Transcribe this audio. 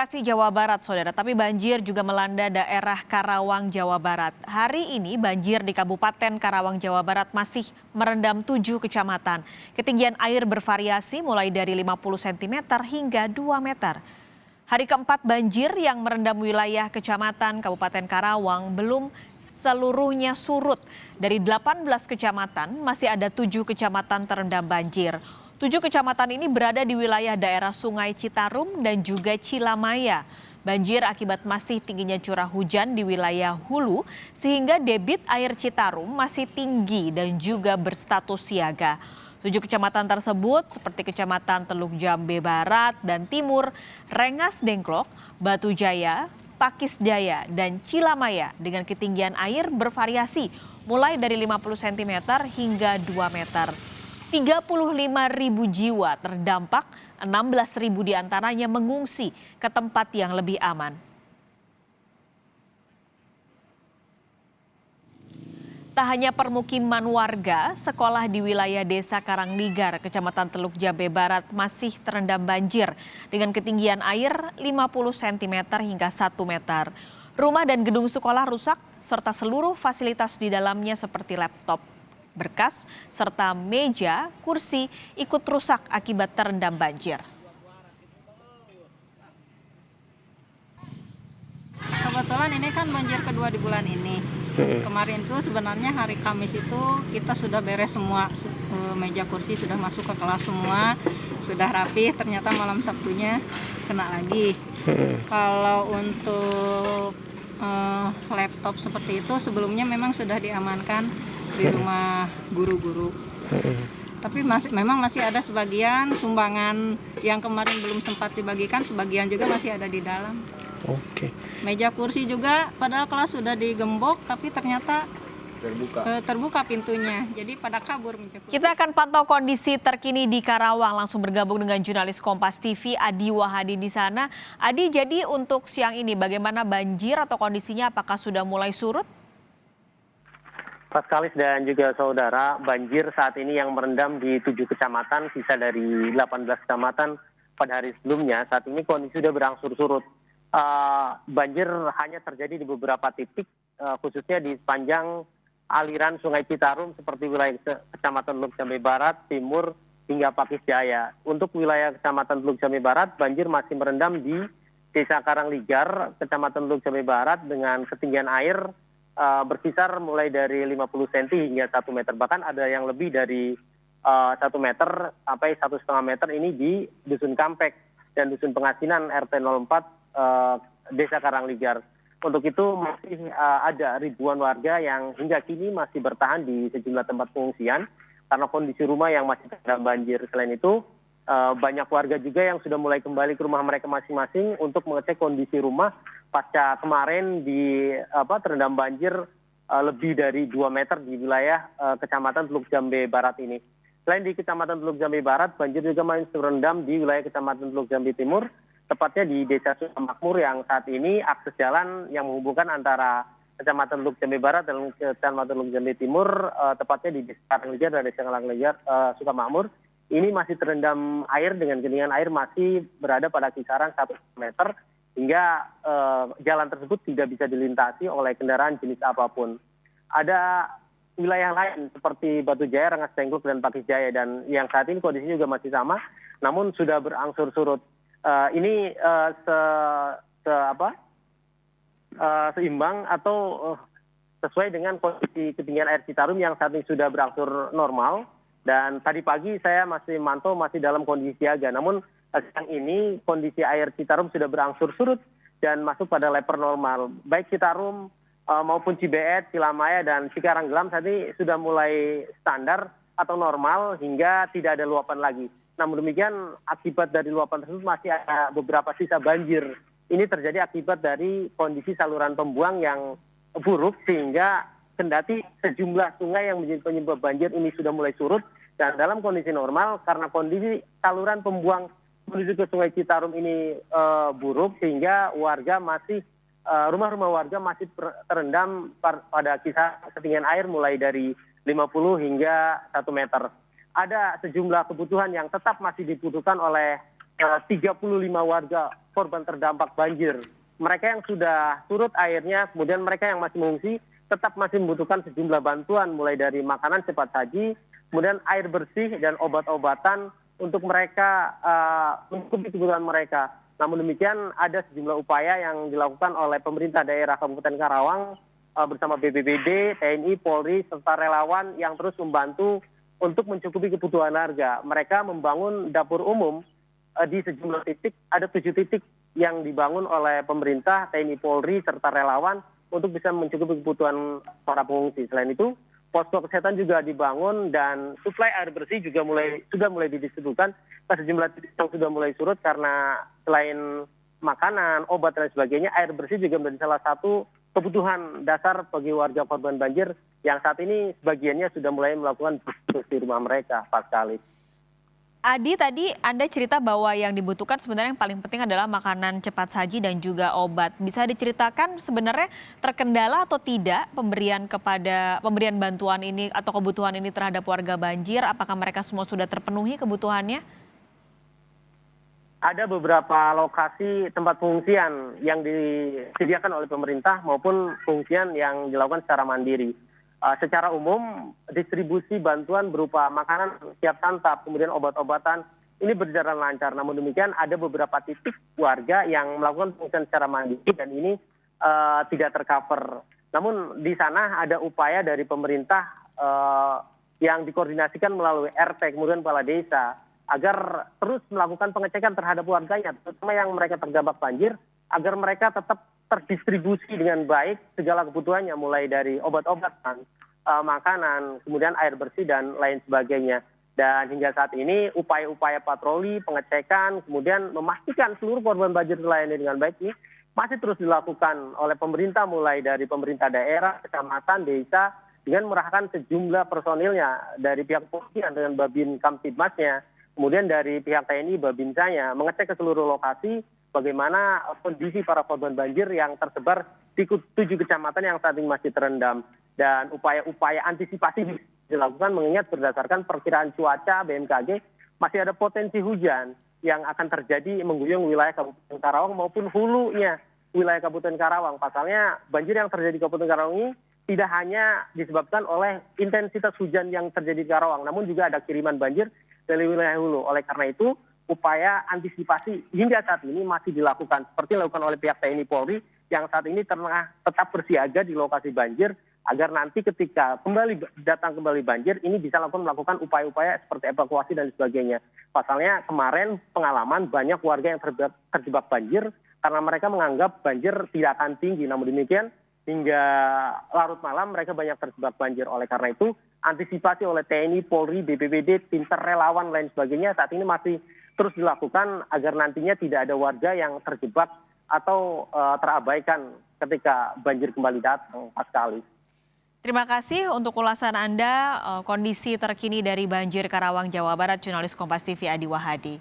Bekasi, Jawa Barat, Saudara, tapi banjir juga melanda daerah Karawang, Jawa Barat. Hari ini banjir di Kabupaten Karawang, Jawa Barat masih merendam 7 kecamatan. Ketinggian air bervariasi mulai dari 50 cm hingga 2 meter. Hari keempat banjir yang merendam wilayah kecamatan Kabupaten Karawang belum seluruhnya surut. Dari 18 kecamatan masih ada 7 kecamatan terendam banjir. 7 kecamatan ini berada di wilayah daerah Sungai Citarum dan juga Cilamaya. Banjir akibat masih tingginya curah hujan di wilayah hulu sehingga debit air Citarum masih tinggi dan juga berstatus siaga. 7 kecamatan tersebut seperti Kecamatan Teluk Jambe Barat dan Timur, Rengas Dengklok, Batu Jaya, Pakis Jaya, dan Cilamaya dengan ketinggian air bervariasi mulai dari 50 cm hingga 2 meter. 35.000 jiwa terdampak, 16.000 diantaranya mengungsi ke tempat yang lebih aman. Tak hanya permukiman warga, sekolah di wilayah Desa Karangligar, Kecamatan Teluk Jambe Barat masih terendam banjir dengan ketinggian air 50 cm hingga 1 meter. Rumah dan gedung sekolah rusak serta seluruh fasilitas di dalamnya seperti laptop, berkas, serta meja, kursi ikut rusak akibat terendam banjir. Kebetulan ini kan banjir kedua di bulan ini. Kemarin tuh sebenarnya hari Kamis itu kita sudah beres semua, meja kursi sudah masuk ke kelas semua, sudah rapi. Ternyata malam Sabtunya kena lagi. Kalau untuk laptop seperti itu sebelumnya memang sudah diamankan di rumah guru-guru. Tapi memang masih ada sebagian sumbangan yang kemarin belum sempat dibagikan, sebagian juga masih ada di dalam. Oke. Meja kursi juga padahal kelas sudah digembok tapi ternyata terbuka pintunya. Jadi pada kabur meja kursi. Kita akan pantau kondisi terkini di Karawang, langsung bergabung dengan jurnalis Kompas TV Adi Wahadi di sana. Adi, jadi untuk siang ini bagaimana banjir atau kondisinya, apakah sudah mulai surut? Paskalis dan juga saudara, banjir saat ini yang merendam di 7 kecamatan, sisa dari 18 kecamatan pada hari sebelumnya. Saat ini kondisi sudah berangsur surut. Banjir hanya terjadi di beberapa titik, khususnya di sepanjang aliran Sungai Citarum seperti wilayah Kecamatan Teluk Jambe Barat, Timur, hingga Pakis Jaya. Untuk wilayah Kecamatan Teluk Jambe Barat, banjir masih merendam di Desa Karangligar, Kecamatan Teluk Jambe Barat dengan ketinggian air berkisar mulai dari 50 cm hingga 1 meter. Bahkan ada yang lebih dari 1 meter sampai 1,5 meter ini di Dusun Kampek dan Dusun Pengasinan RT 04 Desa Karangligar. Untuk itu masih ada ribuan warga yang hingga kini masih bertahan di sejumlah tempat pengungsian karena kondisi rumah yang masih terendam banjir. Selain itu banyak warga juga yang sudah mulai kembali ke rumah mereka masing-masing untuk mengecek kondisi rumah pasca kemarin terendam banjir lebih dari 2 meter di wilayah Kecamatan Teluk Jambe Barat ini. Selain di Kecamatan Teluk Jambe Barat, banjir juga masih terendam di wilayah Kecamatan Teluk Jambe Timur, tepatnya di Desa Sukamakmur yang saat ini akses jalan yang menghubungkan antara Kecamatan Teluk Jambe Barat dan Kecamatan Teluk Jambe Timur, tepatnya di Desa Karangligar dan Desa Karangligar Sukamakmur, ini masih terendam air dengan ketinggian air masih berada pada kisaran 1 meter hingga jalan tersebut tidak bisa dilintasi oleh kendaraan jenis apapun. Ada wilayah lain seperti Batu Jaya, Rengas Dengklok, dan Pakis Jaya dan yang saat ini kondisinya juga masih sama, namun sudah berangsur surut. Ini seimbang atau sesuai dengan kondisi ketinggian air Citarum yang saat ini sudah berangsur normal. Dan tadi pagi saya masih mantau masih dalam kondisi siaga. Namun siang ini kondisi air Citarum sudah berangsur surut dan masuk pada level normal. Baik Citarum maupun Cibeet, Cilamaya, dan Cikaranggelam saat ini sudah mulai standar atau normal hingga tidak ada luapan lagi. Namun demikian akibat dari luapan tersebut masih ada beberapa sisa banjir. Ini terjadi akibat dari kondisi saluran pembuang yang buruk sehingga kendati sejumlah sungai yang menjadi penyebab banjir ini sudah mulai surut dan dalam kondisi normal karena kondisi saluran pembuang menuju ke Sungai Citarum ini buruk sehingga warga masih rumah-rumah warga masih terendam pada kisah ketinggian air mulai dari 50 hingga 1 meter. Ada sejumlah kebutuhan yang tetap masih dibutuhkan oleh 35 warga korban terdampak banjir. Mereka yang sudah surut airnya, kemudian mereka yang masih mengungsi tetap masih membutuhkan sejumlah bantuan mulai dari makanan cepat saji, kemudian air bersih dan obat-obatan untuk mereka mencukupi kebutuhan mereka. Namun demikian ada sejumlah upaya yang dilakukan oleh pemerintah daerah Kabupaten Karawang bersama BPBD, TNI, Polri, serta relawan yang terus membantu untuk mencukupi kebutuhan warga. Mereka membangun dapur umum di sejumlah titik, ada 7 titik yang dibangun oleh pemerintah, TNI, Polri, serta relawan untuk bisa mencukupi kebutuhan para pengungsi. Selain itu, posko kesehatan juga dibangun dan suplai air bersih juga sudah mulai didistribusikan ke sejumlah titik yang sudah mulai surut karena selain makanan, obat dan sebagainya, air bersih juga menjadi salah satu kebutuhan dasar bagi warga korban banjir yang saat ini sebagiannya sudah mulai melakukan bersih di rumah mereka, Pak Sekali. Adi, tadi Anda cerita bahwa yang dibutuhkan sebenarnya yang paling penting adalah makanan cepat saji dan juga obat. Bisa diceritakan sebenarnya terkendala atau tidak pemberian bantuan ini atau kebutuhan ini terhadap warga banjir? Apakah mereka semua sudah terpenuhi kebutuhannya? Ada beberapa lokasi tempat pengungsian yang disediakan oleh pemerintah maupun pengungsian yang dilakukan secara mandiri. Secara umum, distribusi bantuan berupa makanan siap santap, kemudian obat-obatan, ini berjalan lancar. Namun demikian, ada beberapa titik warga yang melakukan pengungsian secara mandiri dan ini tidak tercover. Namun di sana ada upaya dari pemerintah yang dikoordinasikan melalui RT, kemudian kepala desa, agar terus melakukan pengecekan terhadap warganya, terutama yang mereka terdampak banjir, agar mereka tetap terdistribusi dengan baik segala kebutuhannya, mulai dari obat-obatan, makanan, kemudian air bersih, dan lain sebagainya. Dan hingga saat ini upaya-upaya patroli, pengecekan, kemudian memastikan seluruh korban banjir terlayani dengan baik ini masih terus dilakukan oleh pemerintah, mulai dari pemerintah daerah, kecamatan, desa, dengan mengerahkan sejumlah personilnya dari pihak kepolisian dengan Babin Kamtibmasnya, kemudian dari pihak TNI, Babinsanya, mengecek ke seluruh lokasi bagaimana kondisi para korban banjir yang tersebar di 7 kecamatan yang saat ini masih terendam. Dan upaya-upaya antisipasi dilakukan mengingat berdasarkan perkiraan cuaca BMKG masih ada potensi hujan yang akan terjadi mengguyur wilayah Kabupaten Karawang maupun hulunya wilayah Kabupaten Karawang. Pasalnya banjir yang terjadi di Kabupaten Karawang ini tidak hanya disebabkan oleh intensitas hujan yang terjadi di Karawang, namun juga ada kiriman banjir dari wilayah hulu. Oleh karena itu, upaya antisipasi hingga saat ini masih dilakukan seperti dilakukan oleh pihak TNI Polri yang saat ini tetap bersiaga di lokasi banjir agar nanti ketika datang kembali banjir ini bisa melakukan upaya-upaya seperti evakuasi dan sebagainya. Pasalnya kemarin pengalaman banyak warga yang terjebak banjir karena mereka menganggap banjir tidak akan tinggi. Namun demikian hingga larut malam mereka banyak terjebak banjir. Oleh karena itu antisipasi oleh TNI, Polri, BPBD, tim relawan lain sebagainya saat ini masih terus dilakukan agar nantinya tidak ada warga yang terjebak atau terabaikan ketika banjir kembali datang, Pak Sekali. Terima kasih untuk ulasan Anda, kondisi terkini dari banjir Karawang, Jawa Barat, jurnalis Kompas TV Adi Wahadi.